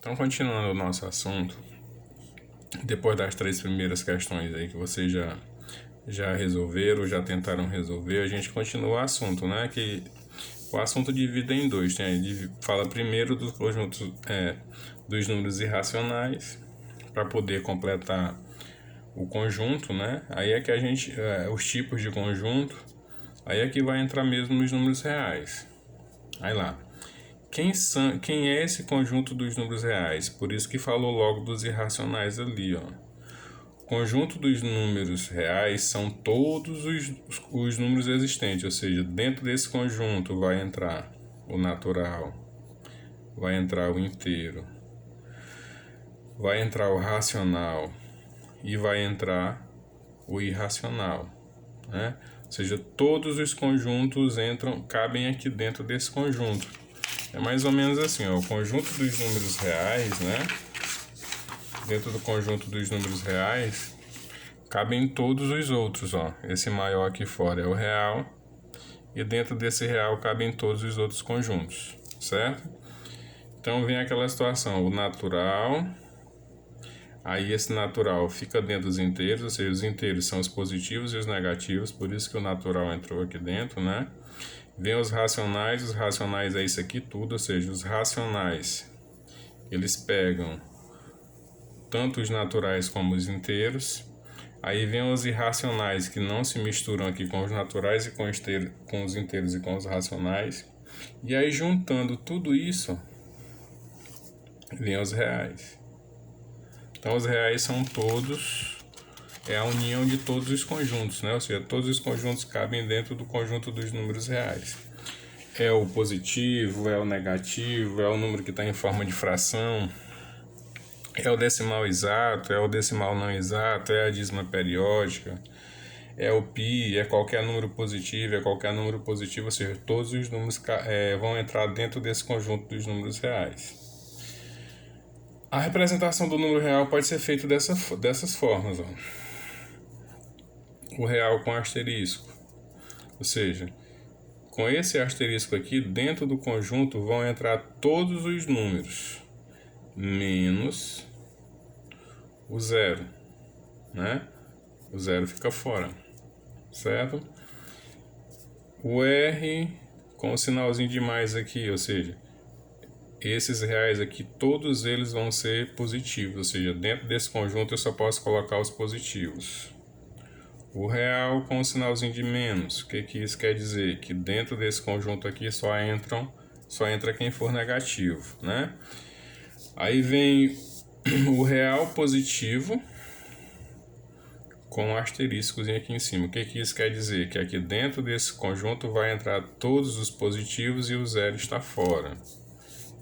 Então, continuando o nosso assunto, depois das 3 primeiras questões aí que vocês já resolveram, já tentaram resolver, a gente continua o assunto, né? Que o assunto divide em dois, né? Ele fala primeiro dos conjuntos dos números irracionais, para poder completar o conjunto, né? Aí é que a gente, os tipos de conjunto, aí é que vai entrar mesmo nos números reais. Aí lá. Quem é esse conjunto dos números reais? Por isso que falou logo dos irracionais ali, ó. O conjunto dos números reais são todos os números existentes, ou seja, dentro desse conjunto vai entrar o natural, vai entrar o inteiro, vai entrar o racional e vai entrar o irracional, né? Ou seja, todos os conjuntos cabem aqui dentro desse conjunto. É mais ou menos assim, ó, o conjunto dos números reais, né? Dentro do conjunto dos números reais, cabem todos os outros, ó. Esse maior aqui fora é o real, e dentro desse real cabem todos os outros conjuntos, certo? Então vem aquela situação, o natural, aí esse natural fica dentro dos inteiros, ou seja, os inteiros são os positivos e os negativos, por isso que o natural entrou aqui dentro, né? Vem os racionais é isso aqui tudo, ou seja, os racionais, eles pegam tanto os naturais como os inteiros. Aí vem os irracionais, que não se misturam aqui com os naturais e com os inteiros e com os racionais. E aí juntando tudo isso, vem os reais. Então os reais são todos, é a união de todos os conjuntos, né? Ou seja, todos os conjuntos cabem dentro do conjunto dos números reais. É o positivo, é o negativo, é o número que está em forma de fração, é o decimal exato, é o decimal não exato, é a dízima periódica, é o π, é qualquer número positivo, ou seja, todos os números vão entrar dentro desse conjunto dos números reais. A representação do número real pode ser feita dessas formas, ó. O real com asterisco, ou seja, com esse asterisco aqui, dentro do conjunto vão entrar todos os números, menos o zero, né? O zero fica fora, certo? O R com o sinalzinho de mais aqui, ou seja, esses reais aqui, todos eles vão ser positivos, ou seja, dentro desse conjunto eu só posso colocar os positivos. O real com o sinalzinho de menos, o que isso quer dizer? Que dentro desse conjunto aqui só entra quem for negativo, né? Aí vem o real positivo com um asteriscozinho aqui em cima. O que isso quer dizer? Que aqui dentro desse conjunto vai entrar todos os positivos e o zero está fora.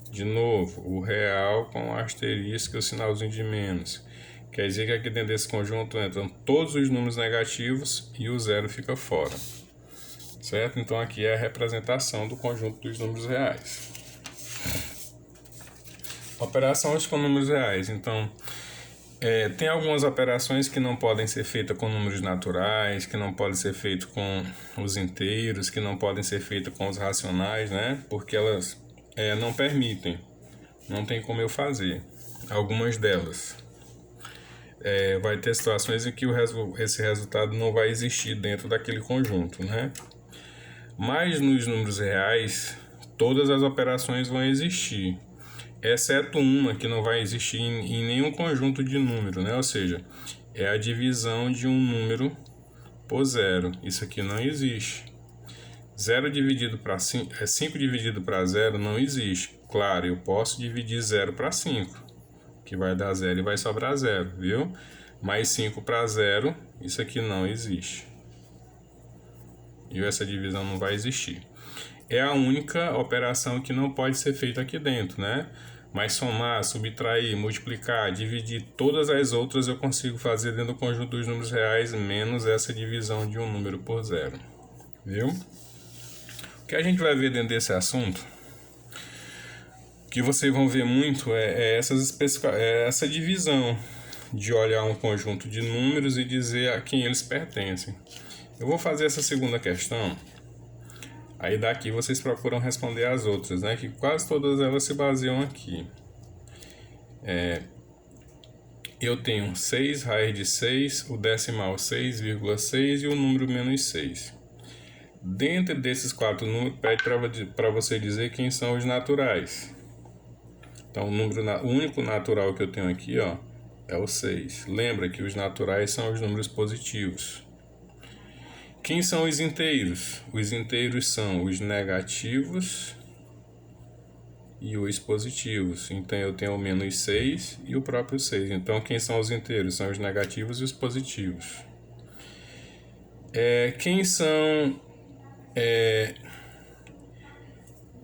De novo, o real com um asterisco e o sinalzinho de menos. Quer dizer que aqui dentro desse conjunto entram todos os números negativos e o zero fica fora. Certo? Então aqui é a representação do conjunto dos números reais. Operações com números reais. Então, tem algumas operações que não podem ser feitas com números naturais, que não podem ser feitas com os inteiros, que não podem ser feitas com os racionais, né? Porque elas não permitem. Não tem como eu fazer. Algumas delas. Vai ter situações em que esse resultado não vai existir dentro daquele conjunto, né? Mas nos números reais, todas as operações vão existir, exceto uma que não vai existir em nenhum conjunto de número, né? Ou seja, é a divisão de um número por zero. Isso aqui não existe. 0 dividido para 5, 5 dividido para 0 não existe. Claro, eu posso dividir 0 para 5, que vai dar 0 e vai sobrar 0, viu? Mais 5 para 0, isso aqui não existe. E essa divisão não vai existir. É a única operação que não pode ser feita aqui dentro, né? Mas somar, subtrair, multiplicar, dividir, todas as outras eu consigo fazer dentro do conjunto dos números reais, menos essa divisão de um número por 0. Viu? O que a gente vai ver dentro desse assunto, que vocês vão ver muito, é essa divisão de olhar um conjunto de números e dizer a quem eles pertencem. Eu vou fazer essa segunda questão, aí daqui vocês procuram responder as outras, né? Que quase todas elas se baseiam aqui. eu tenho 6 raiz de 6, o decimal 6,6 e o número menos 6. Dentro desses 4 números, pede para você dizer quem são os naturais. Então, o único natural que eu tenho aqui, ó, é o 6. Lembra que os naturais são os números positivos. Quem são os inteiros? Os inteiros são os negativos e os positivos. Então, eu tenho o menos 6 e o próprio 6. Então, quem são os inteiros? São os negativos e os positivos. Quem são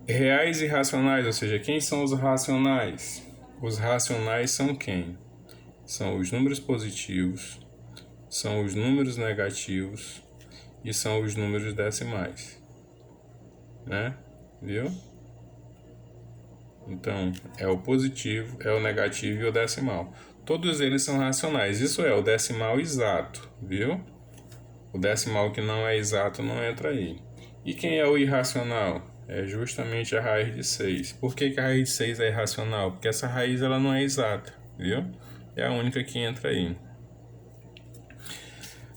reais e racionais? Ou seja, quem são os racionais? Os racionais são quem? São os números positivos, são os números negativos e são os números decimais, né? Viu? Então, é o positivo, é o negativo e o decimal. Todos eles são racionais. Isso é o decimal exato, viu? O decimal que não é exato não entra aí. E quem é o irracional? É justamente a raiz de 6. Por que a raiz de 6 é irracional? Porque essa raiz ela não é exata, viu? É a única que entra aí.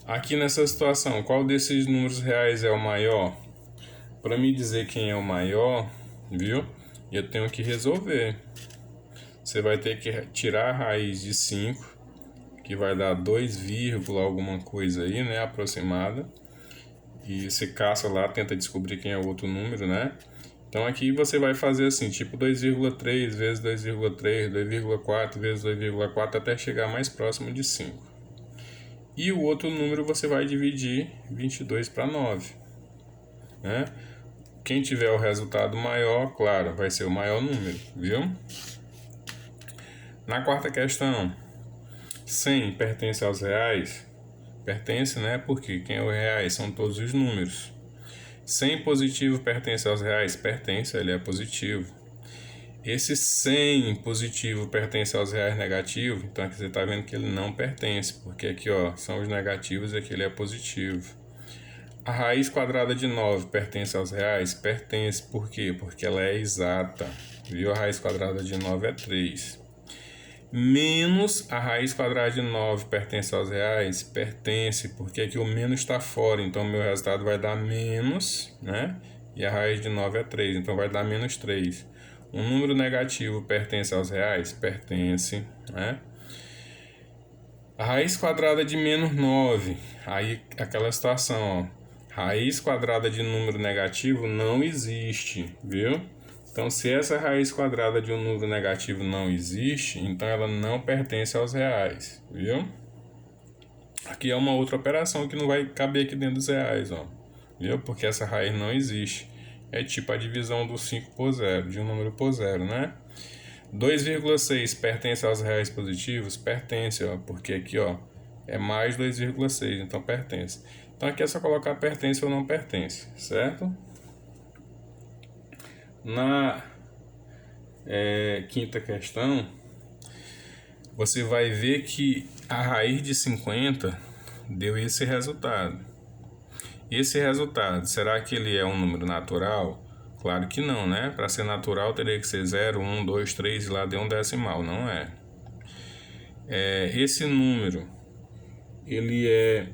Aqui nessa situação, qual desses números reais é o maior? Para me dizer quem é o maior, viu? Eu tenho que resolver. Você vai ter que tirar a raiz de 5, que vai dar 2, alguma coisa aí, né? Aproximada. E você caça lá, tenta descobrir quem é o outro número, né? Então aqui você vai fazer assim, tipo 2,3 vezes 2,3, 2,4 vezes 2,4 até chegar mais próximo de 5. E o outro número você vai dividir 22 para 9, né? Quem tiver o resultado maior, claro, vai ser o maior número, viu? Na quarta questão, 100 pertence aos reais? Pertence, né? Porque quem é os reais? São todos os números. 100 positivo pertence aos reais? Pertence, ele é positivo. Esse 100 positivo pertence aos reais negativos, então aqui você está vendo que ele não pertence, porque aqui ó, são os negativos e aqui ele é positivo. A raiz quadrada de 9 pertence aos reais? Pertence, por quê? Porque ela é exata, viu? A raiz quadrada de 9 é 3. Menos a raiz quadrada de 9 pertence aos reais? Pertence, porque aqui o menos está fora, então o meu resultado vai dar menos, né? E a raiz de 9 é 3, então vai dar menos 3. Um número negativo pertence aos reais? Pertence, né? A raiz quadrada de menos 9, aí aquela situação, ó. Raiz quadrada de número negativo não existe, viu? Então, se essa raiz quadrada de um número negativo não existe, então ela não pertence aos reais, viu? Aqui é uma outra operação que não vai caber aqui dentro dos reais, ó, viu? Porque essa raiz não existe. É tipo a divisão do 5 por 0, de um número por 0, né? 2,6 pertence aos reais positivos? Pertence, ó, porque aqui, ó, é mais 2,6, então pertence. Então aqui é só colocar pertence ou não pertence, certo? Na quinta questão, você vai ver que a raiz de 50 deu esse resultado. Esse resultado, será que ele é um número natural? Claro que não, né? Para ser natural teria que ser 0, 1, 2, 3 e lá deu um decimal, não é? Esse número, ele é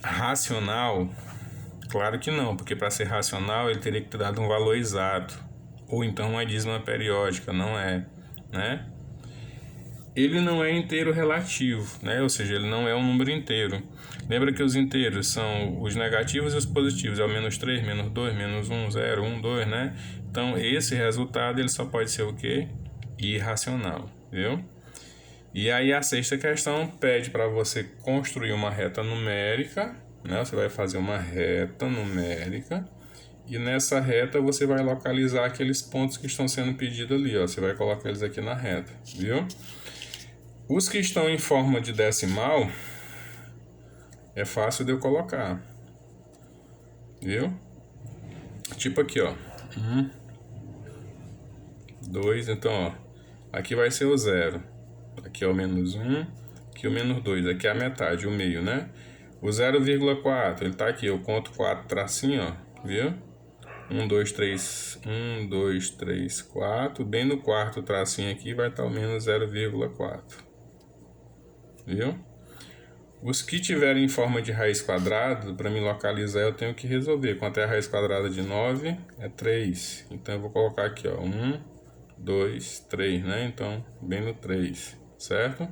racional? Claro que não, porque para ser racional ele teria que ter dado um valor exato, ou então uma dízima periódica, não é, né? Ele não é inteiro relativo, né? Ou seja, ele não é um número inteiro. Lembra que os inteiros são os negativos e os positivos, é o menos 3, menos 2, menos 1, 0, 1, 2, né? Então, esse resultado ele só pode ser o quê? Irracional, viu? E aí a sexta questão pede para você construir uma reta numérica, né? Você vai fazer uma reta numérica e nessa reta você vai localizar aqueles pontos que estão sendo pedidos ali, ó. Você vai colocar eles aqui na reta, viu? Os que estão em forma de decimal é fácil de eu colocar, viu? Tipo aqui, ó. 1, 2, então, ó. Aqui vai ser o 0. Aqui é o menos 1, aqui o menos 2. Aqui é a metade, o meio, né? O 0,4, ele tá aqui. Eu conto 4 tracinho, ó. Viu? 1, 2, 3, 1, 2, 3, 4. Bem no quarto tracinho aqui vai estar o menos 0,4. Viu? Os que tiverem em forma de raiz quadrada, para me localizar, eu tenho que resolver. Quanto é a raiz quadrada de 9? É 3. Então, eu vou colocar aqui, ó, 1, 2, 3, né? Então, bem no 3, certo?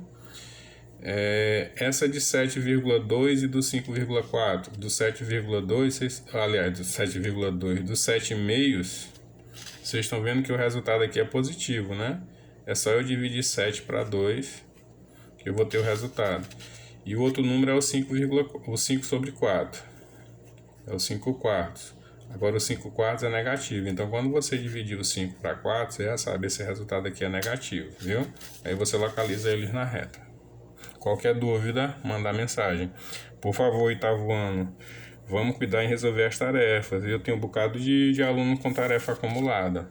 Essa de 7,2 e do 5,4. Do 7,2, aliás, do 7,2, dos 7 meios, vocês estão vendo que o resultado aqui é positivo, né? É só eu dividir 7 para 2, que eu vou ter o resultado. E o outro número é o 5 sobre 4. É o 5 quartos. Agora o 5 quartos é negativo. Então, quando você dividir o 5 para 4, você já sabe, esse resultado aqui é negativo, viu? Aí você localiza eles na reta. Qualquer dúvida, mandar mensagem. Por favor, oitavo ano, vamos cuidar em resolver as tarefas. Eu tenho um bocado de aluno com tarefa acumulada.